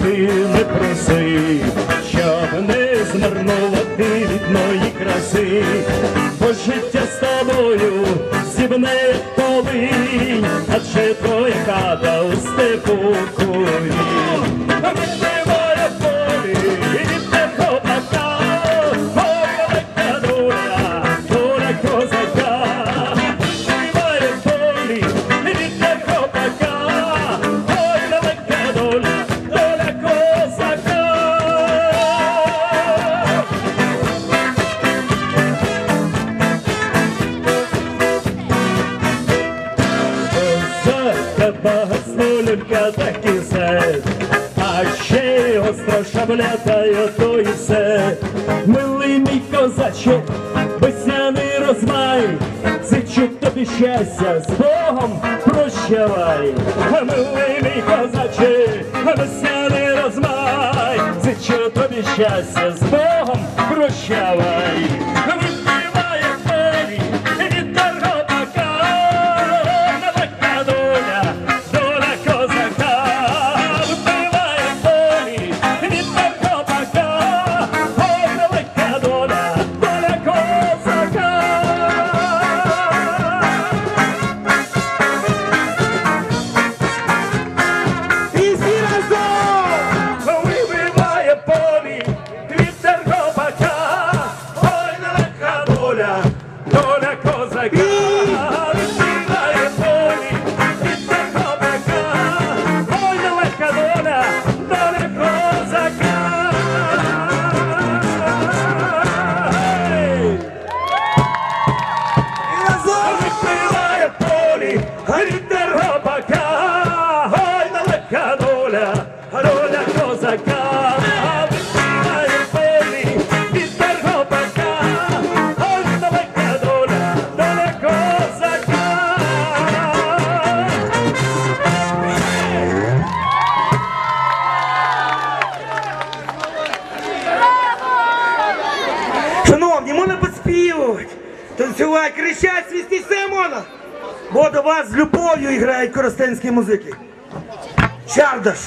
ти не проси, щоб не змарнувати рідної краси, бо життя з тобою зібне як полинь, адже твоя хата у степу курінь. Вибиває полі від тебе така, ой, велика доля, доля козака. Вибиває полі від тебе така, ой, велика доля, доля козака. Козака, багатство, люлька та кізет, а ще остра шабля та й ото і все. Милий мій козаче, весняний розмай, зичу тобі щастя, з Богом прощавай. Милий мій козаче, весняний розмай, зичу тобі щастя, з Богом прощавай. Випиває полі від торготака, велика доля, доля козака. Випиває полі від торготака, ой, велика доля, доля козака. І всі разом! Вибиває полі від торготака, ой, велика доля, доля козака. Вибиває полі від торготака, ой, велика доля, доля козака. І разом! Вибиває полі від торготака, ой, велика доля, доля козака. Вибиває полі від торготака, ой, велика доля, доля козака. Шановні, можна підспівувати, танцювати, кричати, свісти, все можна. Бо до вас з любов'ю грають коростенські музики. Чардаш.